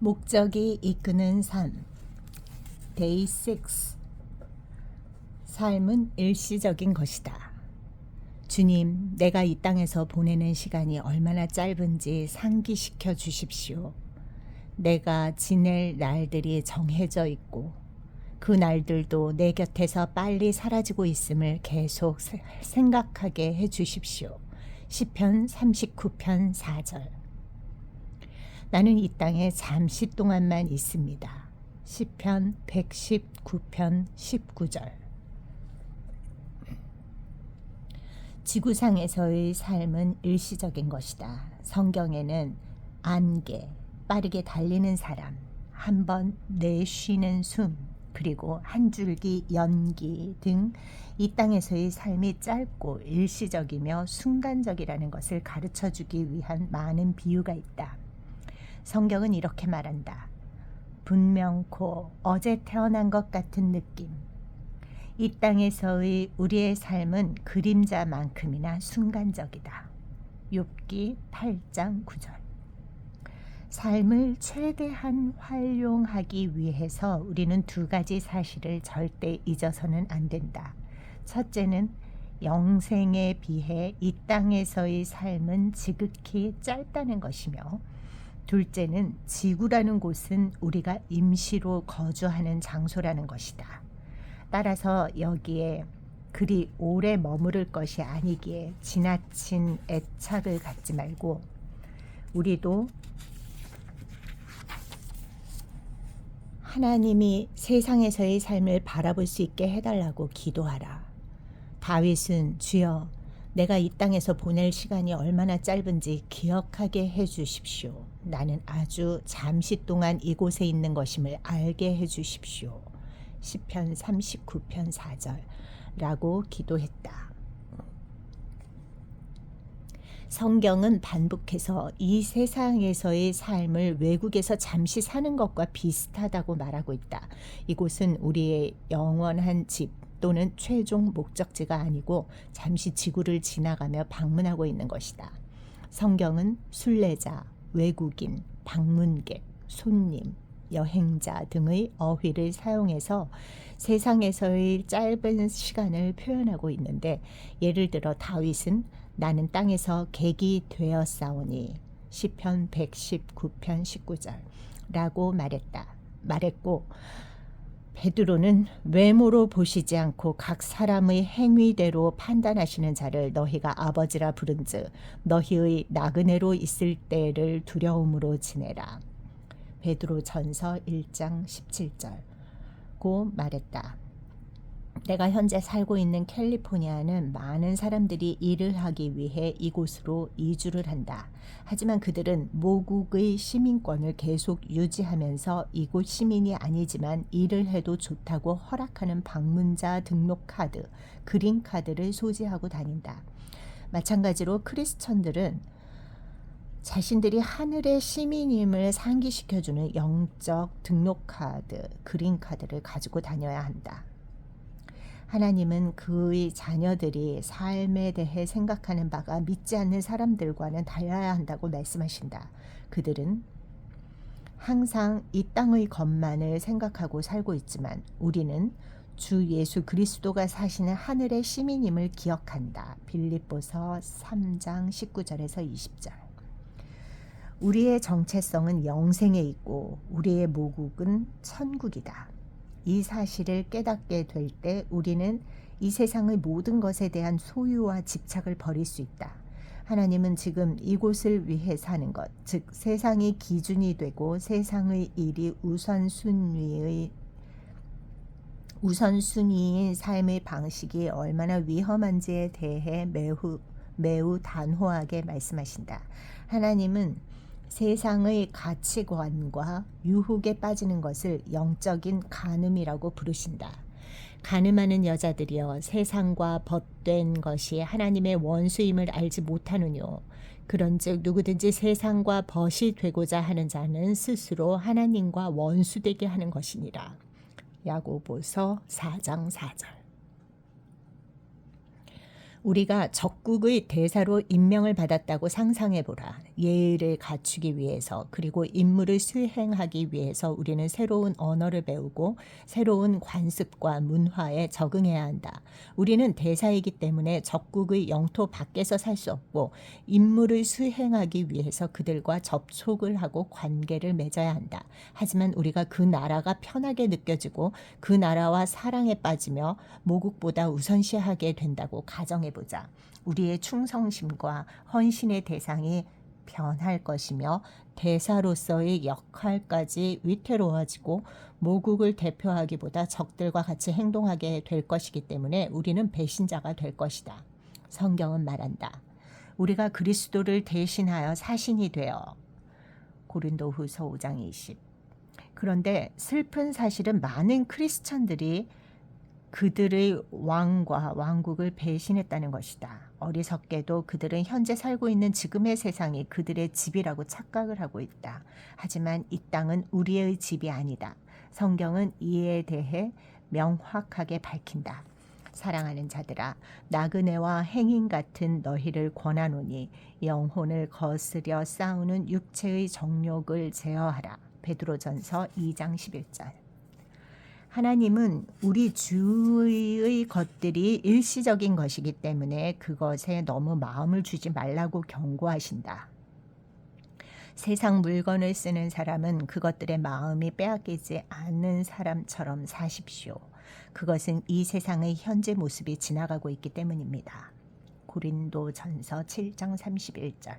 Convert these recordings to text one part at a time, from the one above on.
목적이 이끄는 삶 Day 6. 삶은 일시적인 것이다. 주님, 내가 이 땅에서 보내는 시간이 얼마나 짧은지 상기시켜 주십시오. 내가 지낼 날들이 정해져 있고 그 날들도 내 곁에서 빨리 사라지고 있음을 계속 생각하게 해 주십시오. 시편 39편 4절. 나는 이 땅에 잠시 동안만 있습니다. 시편 119편 19절. 지구상에서의 삶은 일시적인 것이다. 성경에는 안개, 빠르게 달리는 사람, 한 번 내쉬는 숨, 그리고 한 줄기 연기 등 이 땅에서의 삶이 짧고 일시적이며 순간적이라는 것을 가르쳐주기 위한 많은 비유가 있다. 성경은 이렇게 말한다. 분명코 어제 태어난 것 같은 느낌. 이 땅에서의 우리의 삶은 그림자만큼이나 순간적이다. 욥기 8장 9절. 삶을 최대한 활용하기 위해서 우리는 두 가지 사실을 절대 잊어서는 안 된다. 첫째는 영생에 비해 이 땅에서의 삶은 지극히 짧다는 것이며, 둘째는 지구라는 곳은 우리가 임시로 거주하는 장소라는 것이다. 따라서 여기에 그리 오래 머무를 것이 아니기에 지나친 애착을 갖지 말고 우리도 하나님이 세상에서의 삶을 바라볼 수 있게 해달라고 기도하라. 다윗은 주여 내가 이 땅에서 보낼 시간이 얼마나 짧은지 기억하게 해 주십시오. 나는 아주 잠시 동안 이곳에 있는 것임을 알게 해 주십시오. 시편 39편 4절 라고 기도했다. 성경은 반복해서 이 세상에서의 삶을 외국에서 잠시 사는 것과 비슷하다고 말하고 있다. 이곳은 우리의 영원한 집 또는 최종 목적지가 아니고 잠시 지구를 지나가며 방문하고 있는 것이다. 성경은 순례자, 외국인, 방문객, 손님, 여행자 등의 어휘를 사용해서 세상에서의 짧은 시간을 표현하고 있는데, 예를 들어 다윗은 나는 땅에서 객이 되었사오니 시편 119편 19절 라고 말했고, 베드로는 외모로 보시지 않고 각 사람의 행위대로 판단하시는 자를 너희가 아버지라 부른즉 너희의 나그네로 있을 때를 두려움으로 지내라. 베드로전서 1장 17절고 말했다. 내가 현재 살고 있는 캘리포니아는 많은 사람들이 일을 하기 위해 이곳으로 이주를 한다. 하지만 그들은 모국의 시민권을 계속 유지하면서 이곳 시민이 아니지만 일을 해도 좋다고 허락하는 방문자 등록 카드, 그린 카드를 소지하고 다닌다. 마찬가지로 크리스천들은 자신들이 하늘의 시민임을 상기시켜주는 영적 등록 카드, 그린 카드를 가지고 다녀야 한다. 하나님은 그의 자녀들이 삶에 대해 생각하는 바가 믿지 않는 사람들과는 달라야 한다고 말씀하신다. 그들은 항상 이 땅의 것만을 생각하고 살고 있지만 우리는 주 예수 그리스도가 사시는 하늘의 시민임을 기억한다. 빌립보서 3장 19절에서 20절. 우리의 정체성은 영생에 있고 우리의 모국은 천국이다. 이 사실을 깨닫게 될 때 우리는 이 세상의 모든 것에 대한 소유와 집착을 버릴 수 있다. 하나님은 지금 이곳을 위해 사는 것, 즉 세상이 기준이 되고 세상의 일이 우선순위인 삶의 방식이 얼마나 위험한지에 대해 매우 단호하게 말씀하신다. 하나님은 세상의 가치관과 유혹에 빠지는 것을 영적인 간음이라고 부르신다. 간음하는 여자들이여 세상과 벗된 것이 하나님의 원수임을 알지 못하느뇨. 그런즉 누구든지 세상과 벗이 되고자 하는 자는 스스로 하나님과 원수되게 하는 것이니라. 야고보서 4장 4절. 우리가 적국의 대사로 임명을 받았다고 상상해보라. 예의를 갖추기 위해서 그리고 임무를 수행하기 위해서 우리는 새로운 언어를 배우고 새로운 관습과 문화에 적응해야 한다. 우리는 대사이기 때문에 적국의 영토 밖에서 살 수 없고 임무를 수행하기 위해서 그들과 접촉을 하고 관계를 맺어야 한다. 하지만 우리가 그 나라가 편하게 느껴지고 그 나라와 사랑에 빠지며 모국보다 우선시하게 된다고 가정해보자. 우리의 충성심과 헌신의 대상이 변할 것이며 대사로서의 역할까지 위태로워지고 모국을 대표하기보다 적들과 같이 행동하게 될 것이기 때문에 우리는 배신자가 될 것이다. 성경은 말한다. 우리가 그리스도를 대신하여 사신이 되어 고린도후서 5장 20. 그런데 슬픈 사실은 많은 크리스천들이 그들의 왕과 왕국을 배신했다는 것이다. 어리석게도 그들은 현재 살고 있는 지금의 세상이 그들의 집이라고 착각을 하고 있다. 하지만 이 땅은 우리의 집이 아니다. 성경은 이에 대해 명확하게 밝힌다. 사랑하는 자들아, 나그네와 행인 같은 너희를 권하노니 영혼을 거스려 싸우는 육체의 정욕을 제어하라. 베드로전서 2장 11절. 하나님은 우리 주위의 것들이 일시적인 것이기 때문에 그것에 너무 마음을 주지 말라고 경고하신다. 세상 물건을 쓰는 사람은 그것들의 마음이 빼앗기지 않는 사람처럼 사십시오. 그것은 이 세상의 현재 모습이 지나가고 있기 때문입니다. 고린도전서 7장 31절.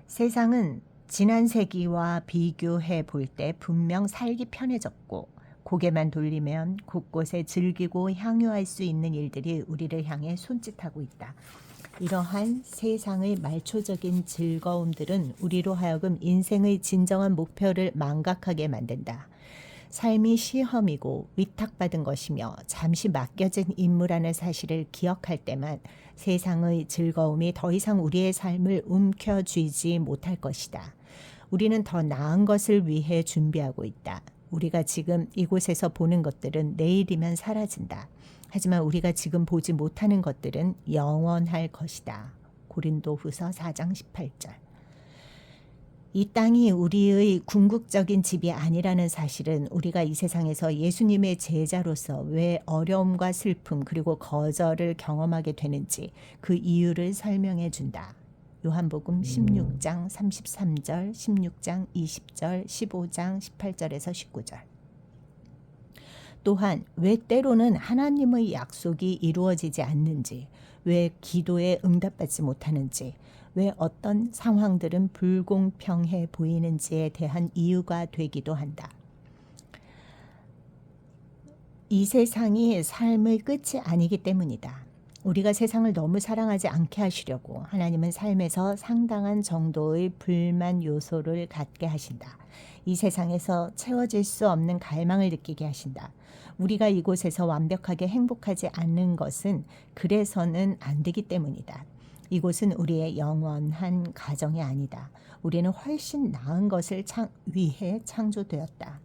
세상은 지난 세기와 비교해 볼 때 분명 살기 편해졌고 고개만 돌리면 곳곳에 즐기고 향유할 수 있는 일들이 우리를 향해 손짓하고 있다. 이러한 세상의 말초적인 즐거움들은 우리로 하여금 인생의 진정한 목표를 망각하게 만든다. 삶이 시험이고 위탁받은 것이며 잠시 맡겨진 임무라는 사실을 기억할 때만 세상의 즐거움이 더 이상 우리의 삶을 움켜쥐지 못할 것이다. 우리는 더 나은 것을 위해 준비하고 있다. 우리가 지금 이곳에서 보는 것들은 내일이면 사라진다. 하지만 우리가 지금 보지 못하는 것들은 영원할 것이다. 고린도후서 4장 18절. 이 땅이 우리의 궁극적인 집이 아니라는 사실은 우리가 이 세상에서 예수님의 제자로서 왜 어려움과 슬픔 그리고 거절을 경험하게 되는지 그 이유를 설명해 준다. 요한복음 16장 33절, 16장 20절, 15장 18절에서 19절. 또한 왜 때로는 하나님의 약속이 이루어지지 않는지, 왜 기도에 응답받지 못하는지, 왜 어떤 상황들은 불공평해 보이는지에 대한 이유가 되기도 한다. 이 세상이 삶의 끝이 아니기 때문이다. 우리가 세상을 너무 사랑하지 않게 하시려고 하나님은 삶에서 상당한 정도의 불만 요소를 갖게 하신다. 이 세상에서 채워질 수 없는 갈망을 느끼게 하신다. 우리가 이곳에서 완벽하게 행복하지 않는 것은 그래서는 안 되기 때문이다. 이곳은 우리의 영원한 가정이 아니다. 우리는 훨씬 나은 것을 위해 창조되었다.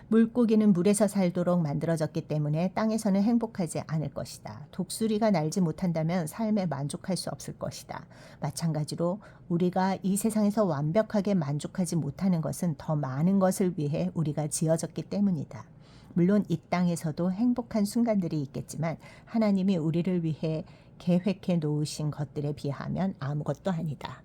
물고기는 물에서 살도록 만들어졌기 때문에 땅에서는 행복하지 않을 것이다. 독수리가 날지 못한다면 삶에 만족할 수 없을 것이다. 마찬가지로 우리가 이 세상에서 완벽하게 만족하지 못하는 것은 더 많은 것을 위해 우리가 지어졌기 때문이다. 물론 이 땅에서도 행복한 순간들이 있겠지만 하나님이 우리를 위해 계획해 놓으신 것들에 비하면 아무것도 아니다.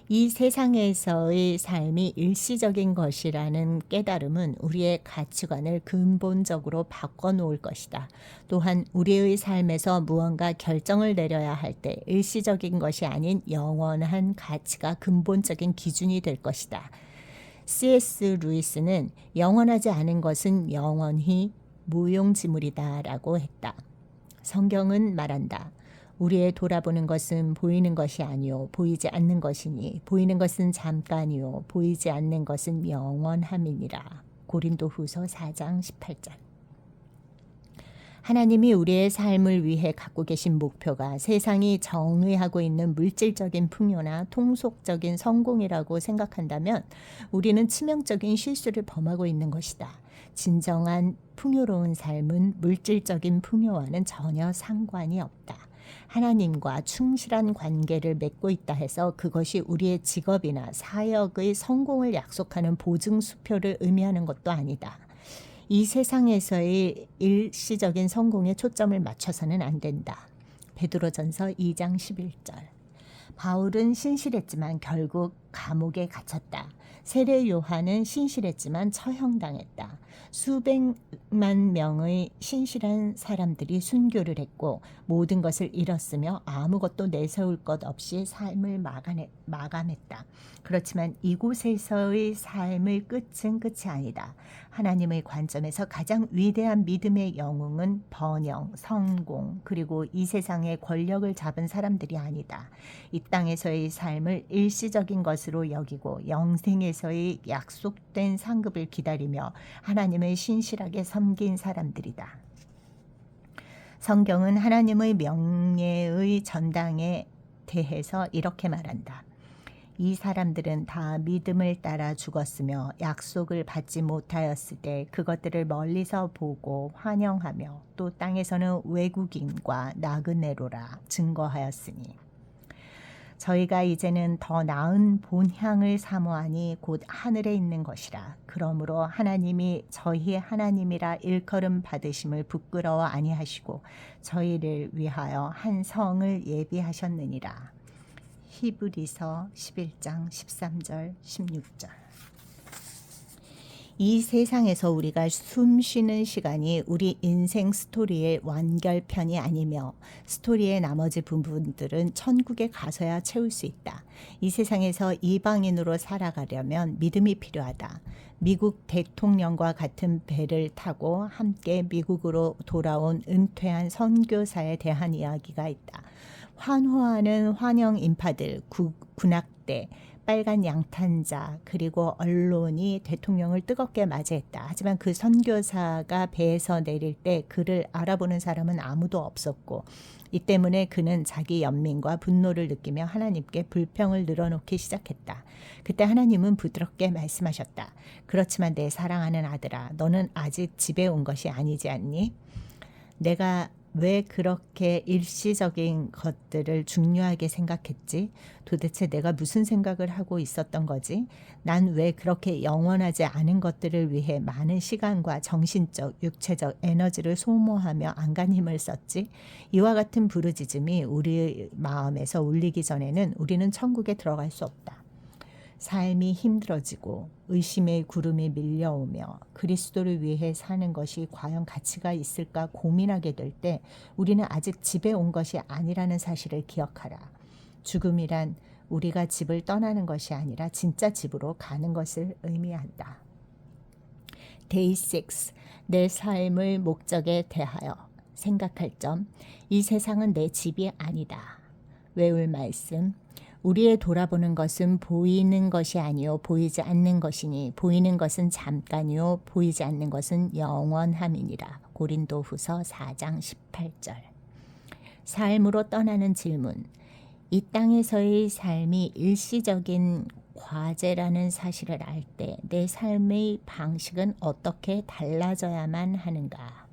이 세상에서의 삶이 일시적인 것이라는 깨달음은 우리의 가치관을 근본적으로 바꿔놓을 것이다. 또한 우리의 삶에서 무언가 결정을 내려야 할 때 일시적인 것이 아닌 영원한 가치가 근본적인 기준이 될 것이다. C.S. 루이스는 영원하지 않은 것은 영원히 무용지물이다 라고 했다. 성경은 말한다. 우리의 돌아보는 것은 보이는 것이 아니요 보이지 않는 것이니 보이는 것은 잠깐이요 보이지 않는 것은 영원함이니라. 고린도후서 4장 18절. 하나님이 우리의 삶을 위해 갖고 계신 목표가 세상이 정의하고 있는 물질적인 풍요나 통속적인 성공이라고 생각한다면 우리는 치명적인 실수를 범하고 있는 것이다. 진정한 풍요로운 삶은 물질적인 풍요와는 전혀 상관이 없다. 하나님과 충실한 관계를 맺고 있다 해서 그것이 우리의 직업이나 사역의 성공을 약속하는 보증수표를 의미하는 것도 아니다. 이 세상에서의 일시적인 성공에 초점을 맞춰서는 안 된다. 베드로전서 2장 11절. 바울은 신실했지만 결국 감옥에 갇혔다. 세례 요한은 신실했지만 처형당했다. 수백만 명의 신실한 사람들이 순교를 했고 모든 것을 잃었으며 아무것도 내세울 것 없이 삶을 마감했다. 그렇지만 이곳에서의 삶의 끝은 끝이 아니다. 하나님의 관점에서 가장 위대한 믿음의 영웅은 번영, 성공, 그리고 이 세상의 권력을 잡은 사람들이 아니다. 이 땅에서의 삶을 일시적인 것으로 여기고 영생에서의 약속된 상급을 기다리며 하나님을 신실하게 섬긴 사람들이다. 성경은 하나님의 명예의 전당에 대해서 이렇게 말한다. 이 사람들은 다 믿음을 따라 죽었으며 약속을 받지 못하였을 때 그것들을 멀리서 보고 환영하며 또 땅에서는 외국인과 나그네로라 증거하였으니 저희가 이제는 더 나은 본향을 사모하니 곧 하늘에 있는 것이라. 그러므로 하나님이 저희 하나님이라 일컬음 받으심을 부끄러워 아니하시고 저희를 위하여 한 성을 예비하셨느니라. 히브리서 11장 13절 16절. 이 세상에서 우리가 숨쉬는 시간이 우리 인생 스토리의 완결편이 아니며 스토리의 나머지 부분들은 천국에 가서야 채울 수 있다. 이 세상에서 이방인으로 살아가려면 믿음이 필요하다. 미국 대통령과 같은 배를 타고 함께 미국으로 돌아온 은퇴한 선교사에 대한 이야기가 있다. 환호하는 환영 인파들, 군악대, 빨간 양탄자 그리고 언론이 대통령을 뜨겁게 맞이했다. 하지만 그 선교사가 배에서 내릴 때 그를 알아보는 사람은 아무도 없었고 이 때문에 그는 자기 연민과 분노를 느끼며 하나님께 불평을 늘어놓기 시작했다. 그때 하나님은 부드럽게 말씀하셨다. 그렇지만 내 사랑하는 아들아, 너는 아직 집에 온 것이 아니지 않니? 내가 왜 그렇게 일시적인 것들을 중요하게 생각했지? 도대체 내가 무슨 생각을 하고 있었던 거지? 난 왜 그렇게 영원하지 않은 것들을 위해 많은 시간과 정신적, 육체적 에너지를 소모하며 안간 힘을 썼지? 이와 같은 부르짖음이 우리 마음에서 울리기 전에는 우리는 천국에 들어갈 수 없다. 삶이 힘들어지고 의심의 구름이 밀려오며 그리스도를 위해 사는 것이 과연 가치가 있을까 고민하게 될 때 우리는 아직 집에 온 것이 아니라는 사실을 기억하라. 죽음이란 우리가 집을 떠나는 것이 아니라 진짜 집으로 가는 것을 의미한다. Day 6. 내 삶의 목적에 대하여 생각할 점. 이 세상은 내 집이 아니다. 외울 말씀. 우리의 돌아보는 것은 보이는 것이 아니요 보이지 않는 것이니 보이는 것은 잠깐이요 보이지 않는 것은 영원함이니라. 고린도후서 4장 18절. 삶으로 떠나는 질문. 이 땅에서의 삶이 일시적인 과제라는 사실을 알 때 내 삶의 방식은 어떻게 달라져야만 하는가?